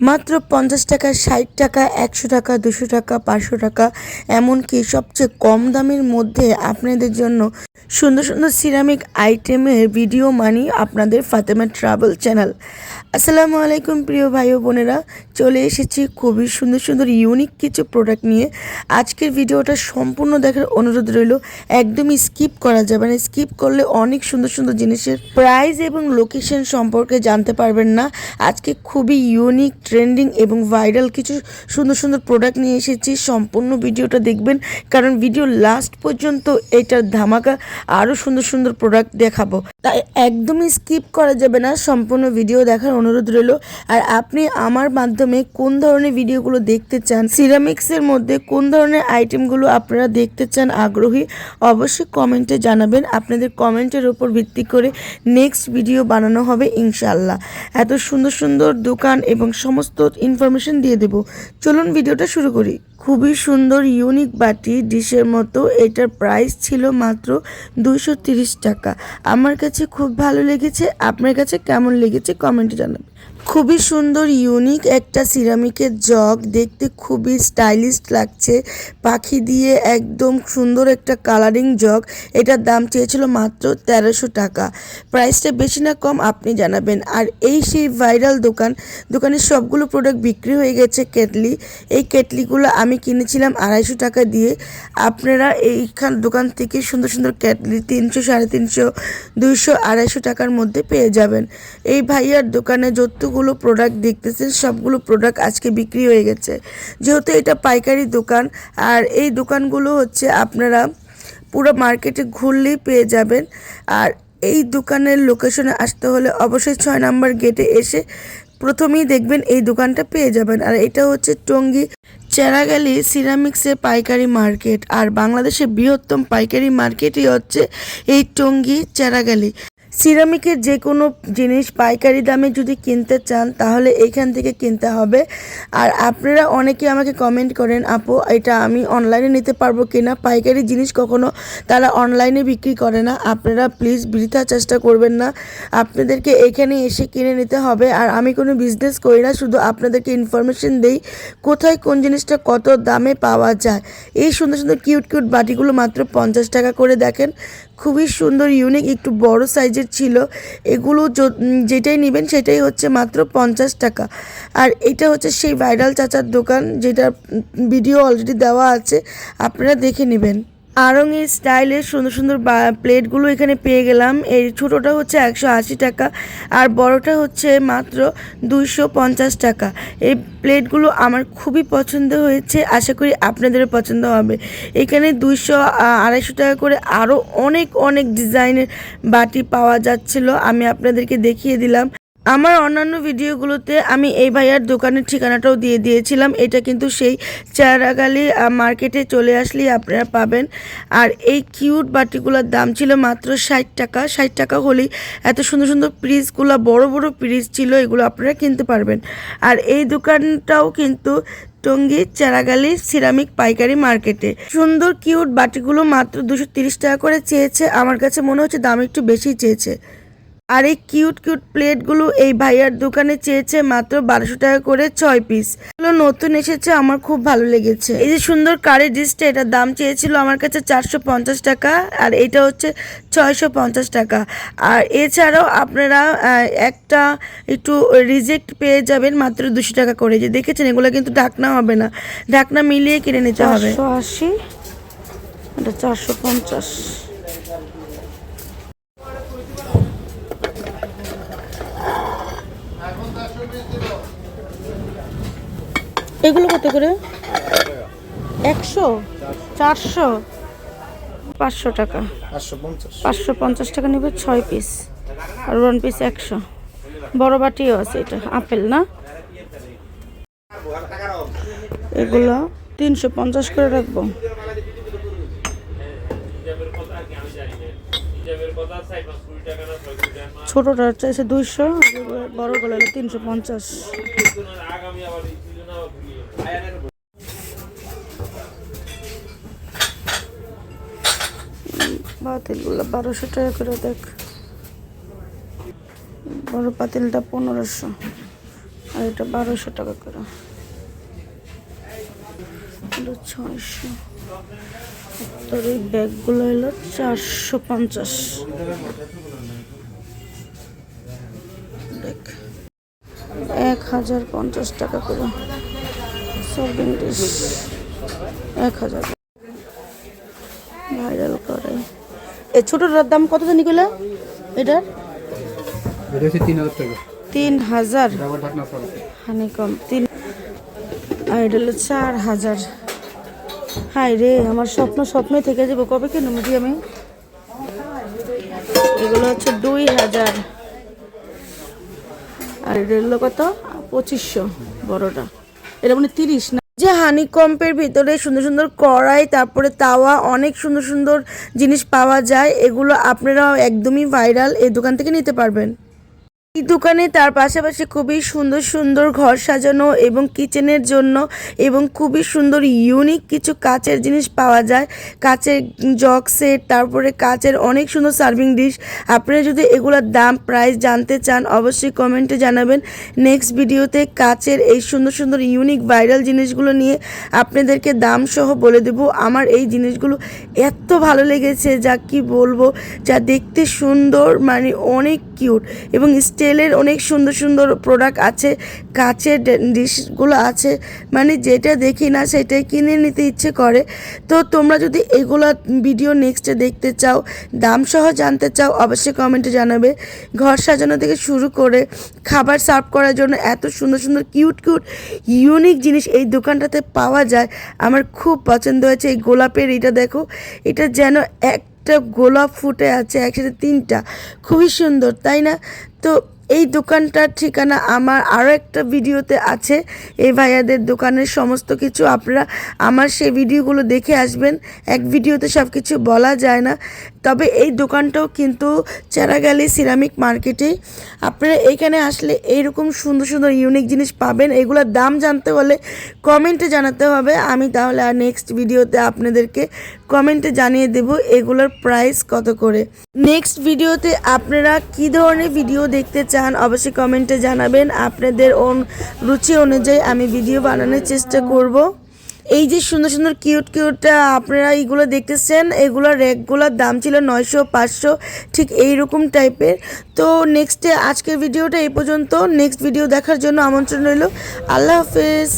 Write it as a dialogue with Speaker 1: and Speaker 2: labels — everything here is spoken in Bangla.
Speaker 1: মাত্র 50 টাকা, 60 টাকা, 100 টাকা, 200 টাকা, 500 টাকা, এমনকি সবচেয়ে কম দামের মধ্যে আপনাদের জন্য সুন্দর সুন্দর সিরামিক আইটেমের ভিডিও মানি আপনাদের ফাতেমা ট্রাভেল চ্যানেল। আসসালামু আলাইকুম প্রিয় ভাই ও বোনেরা, চলে এসেছি খুবই সুন্দর সুন্দর ইউনিক কিছু প্রোডাক্ট নিয়ে। আজকের ভিডিওটা সম্পূর্ণ দেখার অনুরোধ রইল, একদমই স্কিপ করা যাবে না। স্কিপ করলে অনেক সুন্দর সুন্দর জিনিসের প্রাইস এবং লোকেশন সম্পর্কে জানতে পারবেন না। আজকে খুবই ইউনিক, ট্রেন্ডিং এবং ভাইরাল কিছু সুন্দর সুন্দর প্রোডাক্ট নিয়ে এসেছি। সম্পূর্ণ ভিডিওটা দেখবেন, কারণ ভিডিও লাস্ট পর্যন্ত এটার ধামাকা আরও সুন্দর সুন্দর প্রোডাক্ট দেখাবো, তাই একদমই স্কিপ করা যাবে না। সম্পূর্ণ ভিডিও দেখার অনুরোধ রইল। আর আপনি আমার মাধ্যমে কোন ধরনের ভিডিওগুলো দেখতে চান, সিরামিক্সের মধ্যে কোন ধরনের আইটেমগুলো আপনারা দেখতে চান, আগ্রহী, অবশ্যই কমেন্টে জানাবেন। আপনাদের কমেন্টের উপর ভিত্তি করে নেক্সট ভিডিও বানানো হবে ইনশাআল্লাহ। এত সুন্দর সুন্দর দোকান এবং সমস্ত ইনফরমেশন দিয়ে দেব। চলুন ভিডিওটা শুরু করি। খুবই সুন্দর ইউনিক বাটি ডিশের মতো, এটার প্রাইস ছিল মাত্র 230 টাকা। আমার কাছে খুব ভালো লেগেছে, আপনার কাছে কেমন লেগেছে কমেন্টে জানাবেন। খুবই সুন্দর ইউনিক একটা সিরামিকের জগ, দেখতে খুবই স্টাইলিশ লাগছে, পাখি দিয়ে একদম সুন্দর একটা কালারিং জগ। এটার দাম চেয়েছিল মাত্র 1300 টাকা। প্রাইসটা বেশি না কম আপনি জানাবেন। আর এই সেই ভাইরাল দোকানের সবগুলো প্রোডাক্ট বিক্রি হয়ে গেছে। কেটলি, এই কেটলিগুলো আমি কিনেছিলাম 250 টাকা দিয়ে। আপনারা এইখান দোকান থেকে সুন্দর সুন্দর কেটলি 300, 350, 200, 250 টাকার মধ্যে পেয়ে যাবেন। এই ভাইয়ার দোকানে যতগুলো প্রোডাক্ট দেখতেছেন সবগুলো প্রোডাক্ট আজকে বিক্রি হয়ে গেছে, যেহেতু এটা পাইকারি দোকান। আর এই দোকানগুলো হচ্ছে আপনারা পুরো মার্কেটে ঘুরলেই পেয়ে যাবেন। আর এই দোকানের লোকেশনে আসতে হলে অবশ্যই 6 নম্বর গেটে এসে প্রথমেই দেখবেন এই দোকানটা পেয়ে যাবেন। আর এটা হচ্ছে টঙ্গী চেরাগালি সিরামিক্সের পাইকারি মার্কেট। আর বাংলাদেশের বৃহত্তম পাইকারি মার্কেটই হচ্ছে এই টঙ্গী চেরাগালি। সিরামিকের যে কোনো জিনিস পাইকারি দামে যদি কিনতে চান তাহলে এইখান থেকে কিনতে হবে। আর আপনারা অনেকে আমাকে কমেন্ট করেন, আপু এটা আমি অনলাইনে নিতে পারবো কিনা। পাইকারি জিনিস কখনো তারা অনলাইনে বিক্রি করে না। আপনারা প্লিজ বৃথা চেষ্টা করবেন না, আপনাদেরকে এখানে এসে কিনে নিতে হবে। আর আমি কোনো বিজনেস করি না, শুধু আপনাদেরকে ইনফরমেশন দেই কোথায় কোন জিনিসটা কত দামে পাওয়া যায়। এই সুন্দর সুন্দর কিউট কিউট বাটিগুলো মাত্র 50 টাকা করে। দেখেন খুবই সুন্দর ইউনিক, একটু বড় সাইজের ছিল। এগুলো যেটাই নেবেন সেটাই হচ্ছে মাত্র 50 টাকা। আর এটা হচ্ছে সেই ভাইরাল চাচার দোকান, যেটা ভিডিও অলরেডি দেওয়া আছে, আপনারা দেখে নেবেন। আড়ং-এর স্টাইলের সুন্দর সুন্দর প্লেটগুলো এখানে পেয়ে গেলাম। এই ছোটোটা হচ্ছে 180 টাকা আর বড়টা হচ্ছে মাত্র 250 টাকা। এই প্লেটগুলো আমার খুবই পছন্দ হয়েছে, আশা করি আপনাদেরও পছন্দ হবে। এখানে 200, 250 টাকা করে আরও অনেক অনেক ডিজাইনের বাটি পাওয়া যাচ্ছিল, আমি আপনাদেরকে দেখিয়ে দিলাম। আমার অন্যান্য ভিডিওগুলোতে আমি এই ভাইয়ার দোকানের ঠিকানাটাও দিয়ে দিয়েছিলাম। এটা কিন্তু সেই চেরাগালি মার্কেটে চলে আসলেই আপনারা পাবেন। আর এই কিউট বাটিগুলোর দাম ছিল মাত্র 60 টাকা। 60 টাকা হলেই এত সুন্দর সুন্দর পিসগুলো, বড় বড় পিস ছিল, এগুলো আপনারা কিনতে পারবেন। আর এই দোকানটাও কিন্তু টঙ্গী চেরাগালি সিরামিক পাইকারি মার্কেটে। সুন্দর কিউট বাটিগুলো মাত্র 230 টাকা করে চেয়েছে। আমার কাছে মনে হচ্ছে দাম একটু বেশি চেয়েছে। আর এই কিউট কিউট প্লেটগুলো এই ভাইয়ার দোকানে চেয়েছে মাত্র 1200 টাকা করে 6 পিস। এগুলো নতুন এসেছে, আমার খুব ভালো লেগেছে। এই যে সুন্দর কারি ডিশটা, এটার দাম চেয়েছিল আমার কাছে 450 টাকা, আর এটা হচ্ছে 650 টাকা। আর এছাড়াও আপনারা একটা একটু রিজেক্ট পেয়ে যাবেন মাত্র 200 টাকা করে। যে দেখেছেন, এগুলো কিন্তু ঢাকনা হবে না, ঢাকনা মিলিয়ে কিনে নিতে হবে। 480, এটা 450। এগুলো কত করে? 100, 400, 500 টাকা। 550 টাকা নেবে 6 পিস, আর 1 পিস 100। বড় বাটিও আছে, এটা আপেল না। এগুলো 350 করে রাখবো। ছোটটা চাইছে 200, বড়গুলো 350। পাতিলগুলো 1200 টাকা করে। দেখ, বড় পাতিলটা 1500, আর এটা 1200 টাকা করে, 600। তোর এই ব্যাগগুলো হলো 450। দেখ 1050 টাকা করে সার্ভিং ডিশ, 1000। ভাইরাল করে এই ছোটটার দাম কত জানি গেলো? এটার 3000 হানিকম 3, আর এটা হলো 4000। হাই রে, আমার স্বপ্নে থেকে যাবো। কবে কেন মুদি আমি? এগুলো হচ্ছে 2000, আর এটা হলো কত? 2500 বড়টা। এটা মানে 30 না? যে হানিকম্পের ভিতরে সুন্দর সুন্দর কড়াই, তারপরে তাওয়া, অনেক সুন্দর সুন্দর জিনিস পাওয়া যায়। এগুলো আপনারা একদমই ভাইরাল, এই দোকান থেকে নিতে পারবেন। এই দোকানে তার পাশাপাশি খুবই সুন্দর সুন্দর ঘর সাজানো এবং কিচেনের জন্য এবং খুবই সুন্দর ইউনিক কিছু কাচের জিনিস পাওয়া যায়। কাচের জগ সেট, তারপরে কাচের অনেক সুন্দর সার্ভিং ডিশ। আপনারা যদি এগুলোর দাম প্রাইস জানতে চান অবশ্যই কমেন্টে জানাবেন। নেক্সট ভিডিওতে কাচের এই সুন্দর সুন্দর ইউনিক ভাইরাল জিনিসগুলো নিয়ে আপনাদেরকে দাম সহ বলে দেব। আমার এই জিনিসগুলো এত ভালো লেগেছে যা কি বলবো, যা দেখতে সুন্দর, মানে অনেক কিউট, এবং স্টিলের অনেক সুন্দর সুন্দর প্রোডাক্ট আছে, কাচের ডিশগুলো আছে, মানে যেটা দেখি না সেটাই কিনে নিতে ইচ্ছে করে। তো তোমরা যদি এগুলো ভিডিও নেক্সটে দেখতে চাও, দাম সহ জানতে চাও, অবশ্যই কমেন্টে জানাবে। ঘর সাজানো থেকে শুরু করে খাবার সার্ভ করার জন্য এত সুন্দর সুন্দর কিউট কিউট ইউনিক জিনিস এই দোকানটাতে পাওয়া যায়। আমার খুব পছন্দ হয়েছে এই গোলাপের, এটা দেখো, এটা যেন একটা গোলাপ ফুটে আছে একসাথে 3টা, খুবই সুন্দর, তাই না? তো এই দোকানটার ঠিকানা আমার আরও একটা ভিডিওতে আছে। এই ভাইয়াদের দোকানের সমস্ত কিছু আপনারা আমার সেই ভিডিওগুলো দেখে আসবেন। এক ভিডিওতে সব কিছু বলা যায় না। তবে এই দোকানটাও কিন্তু চারাগালি সিরামিক মার্কেটে। আপনারা এইখানে আসলে এইরকম সুন্দর সুন্দর ইউনিক জিনিস পাবেন। এগুলোর দাম জানতে হলে কমেন্টে জানাতে হবে। আমি তাহলে আর নেক্সট ভিডিওতে আপনাদেরকে কমেন্টে জানিয়ে দেব এগুলোর প্রাইস কত করে। নেক্সট ভিডিওতে আপনারা কী ধরনের ভিডিও দেখতে চান অবশ্যই কমেন্টে জানাবেন। আপনাদের রুচি অনুযায়ী আমি ভিডিও বানানোর চেষ্টা করব। এই যে সুন্দর সুন্দর কিউট কিউট আপনারা এইগুলো দেখতেছেন, এগুলোর র্যাকগুলোর দাম ছিল 900 500, ঠিক এইরকম টাইপের। তো নেক্সটে আজকের ভিডিওটা এই পর্যন্ত। নেক্সট ভিডিও দেখার জন্য আমন্ত্রণ রইল। আল্লাহ হাফেজ।